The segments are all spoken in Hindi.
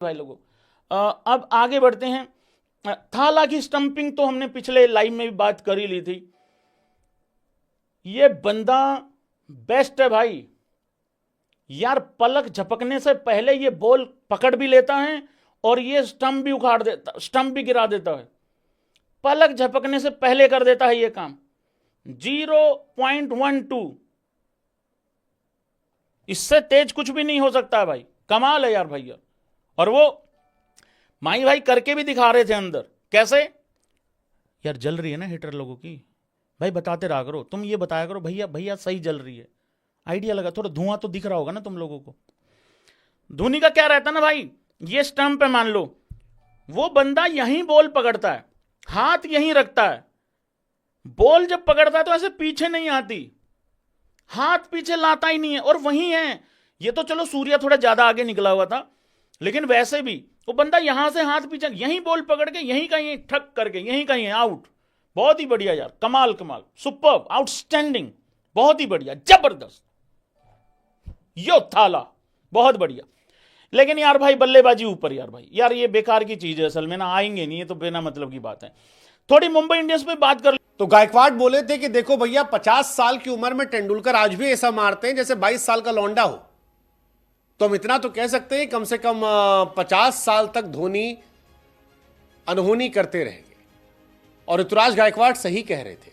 भाई लोगों, अब आगे बढ़ते हैं। थाला की स्टंपिंग तो हमने पिछले लाइव में भी बात कर ही ली थी। ये बंदा बेस्ट है भाई यार, पलक झपकने से पहले ये बॉल पकड़ भी लेता है और ये स्टंप भी उखाड़ देता, स्टंप भी गिरा देता है। पलक झपकने से पहले कर देता है ये काम। 0.12, इससे तेज कुछ भी नहीं हो सकता है भाई। कमाल है यार भैया। और वो माई भाई करके भी दिखा रहे थे अंदर। कैसे यार, जल रही है ना हीटर लोगों की, भाई बताते रहा करो, तुम ये बताया करो भैया भैया सही जल रही है, आइडिया लगा। थोड़ा धुआं तो दिख रहा होगा ना तुम लोगों को। धोनी का क्या रहता ना भाई, ये स्टंप है मान लो, वो बंदा यहीं बॉल पकड़ता है, हाथ यहीं रखता है। बॉल जब पकड़ता है तो ऐसे पीछे नहीं आती, हाथ पीछे लाता ही नहीं है, और वहीं है। ये तो चलो सूर्या थोड़ा ज्यादा आगे निकला हुआ था, लेकिन वैसे भी वो बंदा यहां से हाथ पीछे, यहीं बॉल पकड़ के यहीं कहीं ठक करके यहीं कहीं आउट। बहुत ही बढ़िया यार, कमाल कमाल, सुपर्ब, आउटस्टैंडिंग, बहुत ही बढ़िया, जबरदस्त। यो थाला बहुत बढ़िया। लेकिन यार भाई बल्लेबाजी ऊपर यार भाई, यार ये बेकार की चीज है असल में ना, आएंगे नहीं, ये तो बिना मतलब की बात है। थोड़ी मुंबई इंडियंस पे बात कर। तो गायकवाड बोले थे कि देखो भैया 50 साल की उम्र में तेंदुलकर आज भी ऐसा मारते हैं जैसे 22 साल का लौंडा हो। तो हम इतना तो कह सकते हैं कम से कम 50 साल तक धोनी अनहोनी करते रहेंगे। और ऋतुराज गायकवाड सही कह रहे थे,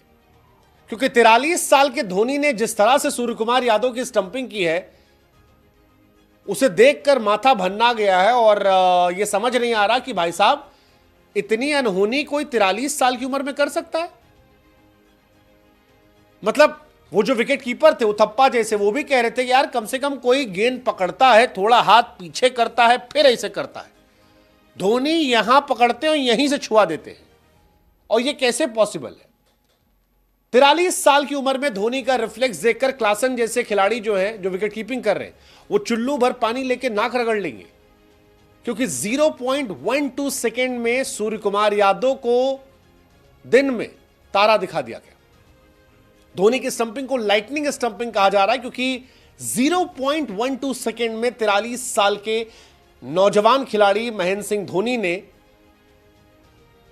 क्योंकि 43 साल के धोनी ने जिस तरह से सूर्य कुमार यादव की स्टंपिंग की है, उसे देखकर माथा भन्ना गया है। और यह समझ नहीं आ रहा कि भाई साहब इतनी अनहोनी कोई 43 साल की उम्र में कर सकता है। मतलब वो जो विकेट कीपर थे उथप्पा जैसे, वो भी कह रहे थे कि यार कम से कम कोई गेंद पकड़ता है, थोड़ा हाथ पीछे करता है, फिर ऐसे करता है। धोनी यहां पकड़ते हैं और यहीं से छुआ देते हैं, और ये कैसे पॉसिबल है? 43 साल की उम्र में धोनी का रिफ्लेक्स देखकर क्लासन जैसे खिलाड़ी जो है, जो विकेट कीपिंग कर रहे हैं, वो चुल्लू भर पानी लेके नाक रगड़ लेंगे, क्योंकि 0.12 सेकेंड में सूर्य कुमार यादव को दिन में तारा दिखा दिया गया। धोनी की स्टंपिंग को लाइटनिंग स्टंपिंग कहा जा रहा है, क्योंकि 0.12 सेकेंड में 43 साल के नौजवान खिलाड़ी महेंद्र सिंह धोनी ने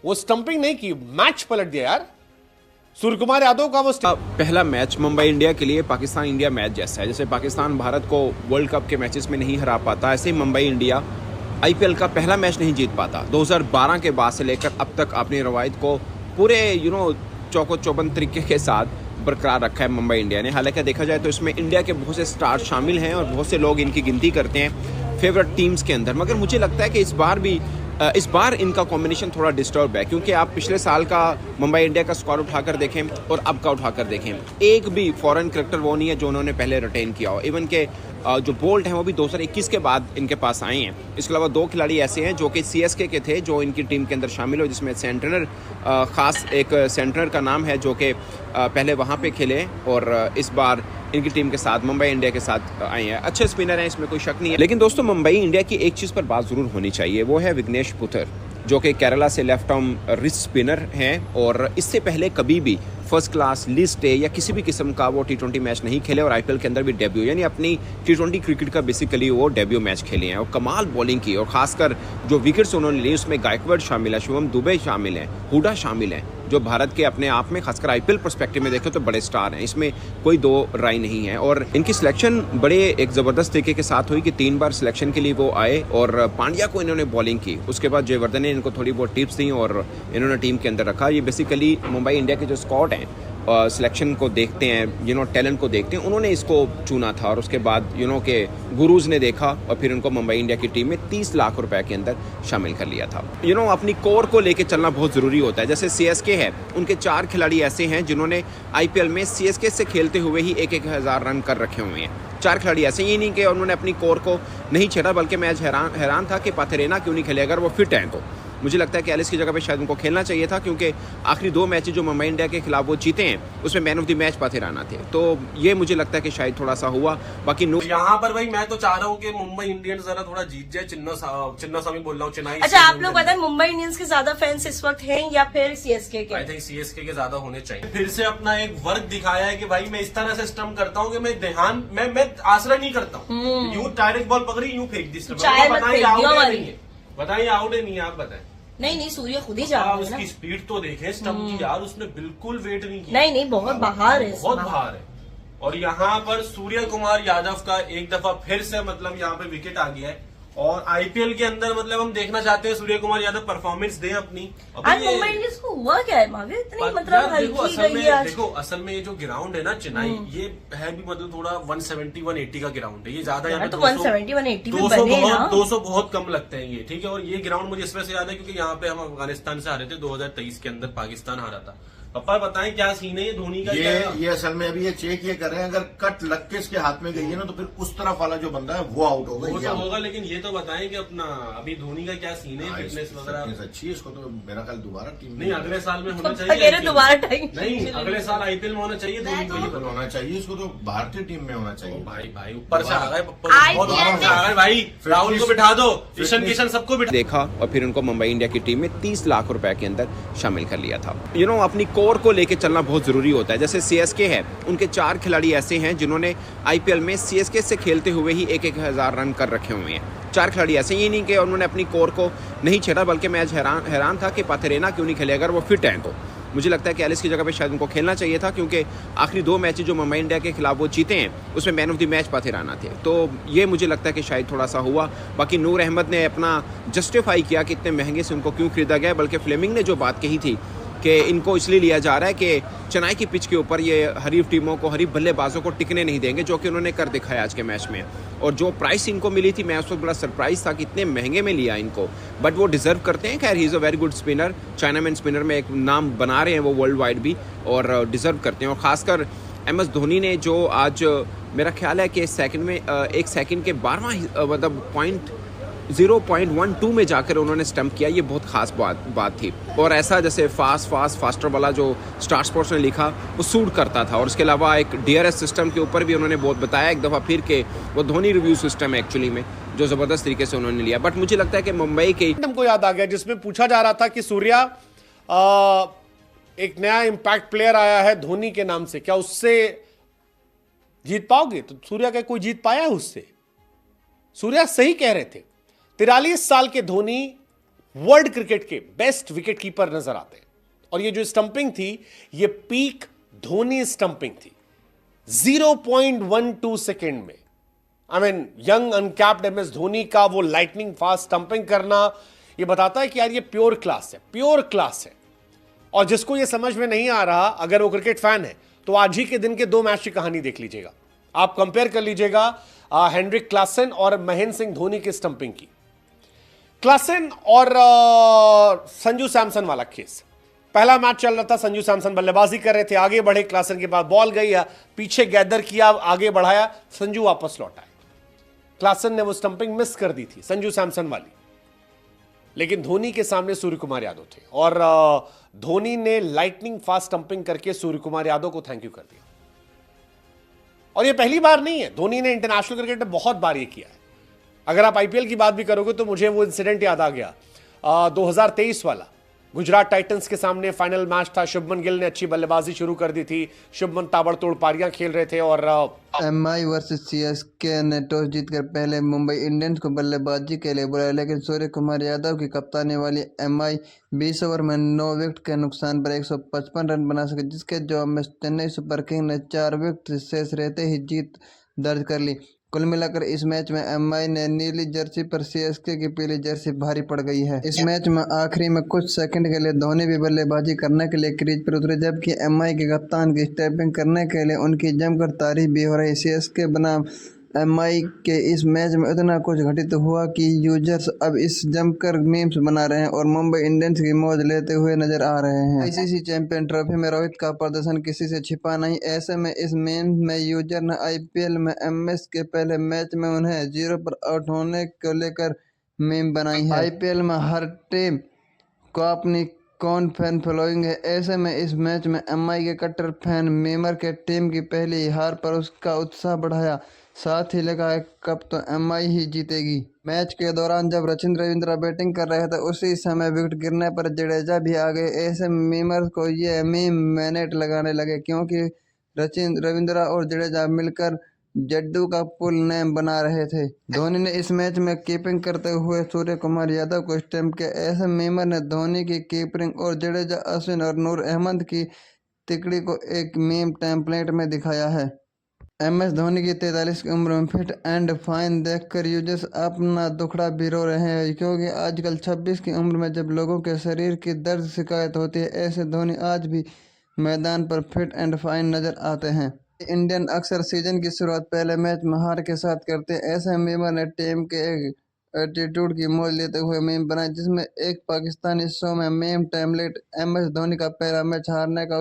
वो स्टंपिंग नहीं की, मैच पलट दिया यार। सूर्य कुमार यादव का वो पहला मैच मुंबई इंडिया के लिए पाकिस्तान इंडिया मैच जैसा है। जैसे पाकिस्तान भारत को वर्ल्ड कप के मैचेस में नहीं हरा पाता, ऐसे ही मुंबई इंडिया आईपीएल का पहला मैच नहीं जीत पाता। 2012 के बाद से लेकर अब तक अपनी रवायत को पूरे चौको चौबंद तरीके के साथ बरकरार रखा है मुंबई इंडिया ने। हालांकि देखा जाए तो इसमें इंडिया के बहुत से स्टार शामिल हैं और बहुत से लोग इनकी गिनती करते हैं फेवरेट टीम्स के अंदर, मगर मुझे लगता है कि इस बार इनका कॉम्बिनेशन थोड़ा डिस्टर्ब है। क्योंकि आप पिछले साल का मुंबई इंडिया का स्क्वाड उठाकर देखें और अब का उठाकर देखें, एक भी फॉरेन क्रिकेटर वो नहीं है जो उन्होंने पहले रिटेन किया हो। इवन के जो बोल्ट हैं वो भी 2021 के बाद इनके पास आए हैं। इसके अलावा 2 खिलाड़ी ऐसे हैं जो कि सीएसके के थे, जो इनकी टीम के अंदर शामिल हो, जिसमें सेंटनर खास एक सेंटनर का नाम है जो कि पहले वहाँ पे खेले और इस बार इनकी टीम के साथ मुंबई इंडिया के साथ आए हैं। अच्छे स्पिनर हैं, इसमें कोई शक नहीं है। लेकिन दोस्तों मुंबई इंडिया की एक चीज़ पर बात ज़रूर होनी चाहिए, वो है विघ्नेश पुथर, जो कि केरला से लेफ्ट आर्म रिस्ट स्पिनर हैं और इससे पहले कभी भी फर्स्ट क्लास लिस्ट या किसी भी किस्म का वो T20 मैच नहीं खेले और आईपीएल के अंदर भी डेब्यू, यानी अपनी T20 क्रिकेट का बेसिकली वो डेब्यू मैच खेले हैं और कमाल बॉलिंग की। और खासकर जो विकेट्स उन्होंने ली उसमें गायकवाड शामिल है, शुभम दुबे शामिल हैं, हुडा शामिल हैं, जो भारत के अपने आप में खासकर आईपीएल पर्सपेक्टिव में देखें तो बड़े स्टार हैं, इसमें कोई दो राय नहीं है। और इनकी सिलेक्शन बड़े एक ज़बरदस्त तरीके के साथ हुई कि 3 बार सिलेक्शन के लिए वो आए और पांड्या को इन्होंने बॉलिंग की, उसके बाद जयवर्धन ने इनको थोड़ी बहुत टिप्स दी और इन्होंने टीम के अंदर रखा। ये बेसिकली मुंबई इंडिया के जो स्कॉट हैं सिलेक्शन को देखते हैं, टैलेंट को देखते हैं, उन्होंने इसको चुना था और उसके बाद के गुरुज ने देखा और फिर उनको मुंबई इंडिया की टीम में 30 लाख रुपए के अंदर शामिल कर लिया था। अपनी कोर को लेके चलना बहुत ज़रूरी होता है। जैसे सीएसके है, उनके 4 खिलाड़ी ऐसे हैं जिन्होंने आईपीएल में सीएसके से खेलते हुए ही 1,000 रन कर रखे हुए हैं। 4 खिलाड़ी ऐसे ही नहीं कि उन्होंने अपनी कोर को नहीं छेड़ा, बल्कि मैं हैरान था कि पाथेरेना क्यों नहीं खेले। अगर वो फिट हैं तो मुझे लगता है कि एलिस की जगह पे शायद उनको खेलना चाहिए था, क्योंकि आखिरी 2 मैच जो मुंबई इंडिया के खिलाफ वो जीते हैं उसमें मैन ऑफ द मैच पाथेराना थे। तो ये मुझे लगता है कि शायद थोड़ा सा हुआ। बाकी यहाँ पर भाई मैं तो चाह रहा हूँ कि मुंबई इंडियंस जरा थोड़ा जीत जाए। चिन्नास्वामी बोल रहा हूँ, चेन्नई। अच्छा, आप लोग बताएं मुंबई इंडियंस के ज्यादा फैंस इस वक्त हैं या फिर सीएसके के? आई थिंक सीएसके के ज्यादा होने चाहिए। फिर से अपना एक वर्क दिखाया है कि भाई मैं इस तरह से स्टंप करता हूँ कि मैं आश्रय नहीं करता हूँ, यूं डायरेक्ट बॉल पकड़ी यूं फेंक दी। बताइए आउट है नहीं, आप बताएं। नहीं सूर्य खुद ही जा आप रहा है ना। उसकी स्पीड तो देखें स्टंप की यार, उसने बिल्कुल वेट नहीं किया। नहीं बहुत बाहर है बहुत इसमें। बाहर है। और यहाँ पर सूर्य कुमार यादव का एक दफा फिर से मतलब यहाँ पे विकेट आ गया है। और आईपीएल के अंदर मतलब हम देखना चाहते हैं सूर्य कुमार यादव परफॉर्मेंस दे अपनी। आज मुंबई इंडियंस को हुआ क्या है मागे, इतनी मतलब यार देखो हल्की असल गई है आज। देखो असल में ये जो ग्राउंड है ना चेन्नई, ये है भी मतलब थोड़ा 170 180 का ग्राउंड है। ये ज्यादा यहाँ यार पे तो 170 180 में 200 बने ना। 200 बहुत कम लगते हैं ये, ठीक है। और ये ग्राउंड मुझे इस वजह से याद है क्योंकि यहाँ पे हम अफगानिस्तान से हारे थे 2023 के अंदर, पाकिस्तान हारा था। पप्पा बताएं क्या सीन है ये धोनी का? ये असल में अभी ये चेक ये कर रहे हैं, अगर कट लग के इसके हाथ में गई है ना तो फिर उस तरफ वाला जो बंदा है वो आउट होगा। वो तो होगा, लेकिन ये तो बताएं कि अपना अभी धोनी का क्या सीन है, फिटनेस वगैरह? फिटनेस अच्छी है, इसको तो मेरा ख्याल दोबारा टीम नहीं अगले साल में होना कह रहे चाहिए। दोबारा टाइम नहीं अगले साल आईपीएल में होना चाहिए धोनी को, ये बताओ। होना चाहिए, इसको तो भारतीय टीम में होना चाहिए। भाई ऊपर से आ गए पप्पा, बहुत ऊपर से आ गए भाई। राहुल को बिठा दो, ईशान किशन सबको बिठा देखा और फिर उनको मुंबई इंडिया की टीम में 30 लाख रुपए के अंदर शामिल कर लिया था। अपनी कोर को लेके चलना बहुत जरूरी होता है। जैसे सीएसके है, उनके 4 खिलाड़ी ऐसे हैं जिन्होंने आईपीएल में सीएसके से खेलते हुए ही 1,000 रन कर रखे हुए हैं। 4 खिलाड़ी ऐसे ही नहीं कि उन्होंने अपनी कोर को नहीं छेड़ा, बल्कि मैं हैरान था कि पाथरेना क्यों नहीं खेले। अगर वो फिट हैं तो मुझे लगता है कि एलिस की जगह पे शायद उनको खेलना चाहिए था, क्योंकि आखिरी 2 मैच जो मुंबई इंडिया के खिलाफ वो जीते हैं उसमें मैन ऑफ द मैच पाथेराना थे। तो ये मुझे लगता है कि शायद थोड़ा सा हुआ। बाकी नूर अहमद ने अपना जस्टिफाई किया कि इतने महंगे से उनको क्यों खरीदा गया, बल्कि फ्लेमिंग ने जो बात कही थी कि इनको इसलिए लिया जा रहा है कि चेन्नई की पिच के ऊपर ये हरीफ टीमों को, हरीफ बल्लेबाजों को टिकने नहीं देंगे, जो कि उन्होंने कर दिखाया आज के मैच में। और जो प्राइस इनको मिली थी, मैं उस वक्त बड़ा सरप्राइज था कि इतने महंगे में लिया इनको, बट वो डिजर्व करते हैं। खैर he is a very good spinner, chinaman spinner में एक नाम बना रहे हैं वो वर्ल्ड वाइड भी, और डिजर्व करते हैं। और ख़ासकर MS धोनी ने जो आज मेरा ख्याल है कि एक सेकंड के 12वां मतलब 0.12 में जाकर उन्होंने स्टंप किया, ये बहुत खास बात थी। और ऐसा जैसे फास्टर वाला जो स्टार स्पोर्ट्स ने लिखा वो सूट करता था। और इसके अलावा एक DRS सिस्टम के ऊपर भी उन्होंने बहुत बताया एक दफ़ा फिर के वो धोनी रिव्यू सिस्टम है एक्चुअली में, जो ज़बरदस्त तरीके से उन्होंने लिया। बट मुझे लगता है कि मुंबई के हमको याद आ गया जिसमें पूछा जा रहा था कि सूर्या एक नया इंपैक्ट प्लेयर आया है धोनी के नाम से, क्या उससे जीत पाओगे? तो सूर्या का कोई जीत पाया है उससे? सूर्या सही कह रहे थे। 43 साल के धोनी वर्ल्ड क्रिकेट के बेस्ट विकेट कीपर नजर आते हैं। और ये जो स्टंपिंग थी, ये पीक धोनी स्टंपिंग थी 0.12 सेकेंड में। I mean young uncapped MS Dhoni का वो लाइटनिंग फास्ट स्टंपिंग करना, ये बताता है कि यार ये प्योर क्लास है, प्योर क्लास है। और जिसको ये समझ में नहीं आ रहा, अगर वो क्रिकेट फैन है, तो आज ही के दिन के 2 मैच की कहानी देख लीजिएगा। आप कंपेयर कर लीजिएगा हेनरिक क्लासन और महेंद्र सिंह धोनी की स्टंपिंग की। क्लासन और संजू सैमसन वाला केस, पहला मैच चल रहा था, संजू सैमसन बल्लेबाजी कर रहे थे, आगे बढ़े, क्लासन के पास बॉल गई, पीछे गैदर किया, आगे बढ़ाया, संजू वापस लौटा। क्लासन ने वो स्टंपिंग मिस कर दी थी संजू सैमसन वाली, लेकिन धोनी के सामने सूर्य कुमार यादव थे और धोनी ने लाइटनिंग फास्ट स्टंपिंग करके सूर्य कुमार यादव को थैंक यू कर दिया। और ये पहली बार नहीं है, धोनी ने इंटरनेशनल क्रिकेट में बहुत बार ये किया है। अगर आप आईपीएल की बात भी करोगे तो मुझे वो इंसिडेंट याद आ गया 2023 वाला, गुजरात टाइटंस के सामने फाइनल मैच था। शुभमन गिल ने अच्छी बल्लेबाजी शुरू कर दी थी, शुभमन ताबड़तोड़ पारियां खेल रहे थे और MI वर्सेस CSK ने टॉस जीतकर पहले मुंबई इंडियंस को बल्लेबाजी के लिए बुलाया, लेकिन सूर्य कुमार यादव की कप्तानी वाली MI 20 ओवर में 9 विकेट के नुकसान पर 155 रन बना सके, जिसके जवाब में चेन्नई सुपर किंग ने 4 विकेट शेष रहते ही जीत दर्ज कर ली। कुल मिलाकर इस मैच में MI ने नीली जर्सी पर CSK की पीली जर्सी भारी पड़ गई है। इस मैच में आखिरी में कुछ सेकंड के लिए धोनी भी बल्लेबाजी करने के लिए क्रीज पर उतरे, जबकि MI के कप्तान की स्टेपिंग करने के लिए उनकी जमकर तारीफ भी हो रही। CSK बनाम MI के इस मैच में इतना कुछ घटित हुआ कि यूजर्स अब इस जमकर मीम्स बना रहे हैं और मुंबई इंडियंस की मौज लेते हुए नजर आ रहे हैं। ICC चैंपियन ट्रॉफी में रोहित का प्रदर्शन किसी से छिपा नहीं। ऐसे में इस मीम में यूजर ने IPL में MS के पहले मैच में उन्हें 0 पर आउट होने को लेकर मीम बनाई है। IPL में हर टीम को अपनी कौन फैन फॉलोइंग है। ऐसे में इस मैच में MI के कट्टर फैन मीमर के टीम की पहली हार पर उसका उत्साह बढ़ाया, साथ ही लगा है कब तो MI ही जीतेगी। मैच के दौरान जब रविंद्रा बैटिंग कर रहे थे, उसी समय विकेट गिरने पर जडेजा भी आ गए। ऐसे मीमर्स को ये मीम मैनेट लगाने लगे, क्योंकि रविंद्रा और जडेजा मिलकर जड्डू का फुल नेम बना रहे थे। धोनी ने इस मैच में कीपिंग करते हुए सूर्य कुमार यादव को स्टैम्प किया। ऐसे मीमर ने धोनी की कीपिंग और जडेजा, अश्विन और नूर अहमद की तिकड़ी को एक मीम टेम्पलेट में दिखाया है। MS धोनी की 43 की उम्र में फिट एंड फाइन देखकर यूजर्स अपना दुखड़ा भी रो रहे हैं, क्योंकि आजकल 26 की उम्र में जब लोगों के शरीर की दर्द शिकायत होती है, ऐसे धोनी आज भी मैदान पर फिट एंड फाइन नजर आते हैं। इंडियन अक्सर सीजन की शुरुआत पहले मैच में हार के साथ करते हैं। ऐसे मीमर ने टीम के एक एटीट्यूड की मौज लेते हुए मीम बनाया, जिसमें एक पाकिस्तानी शो में मीम टेम्पलेट MS धोनी का पहला मैच हारने का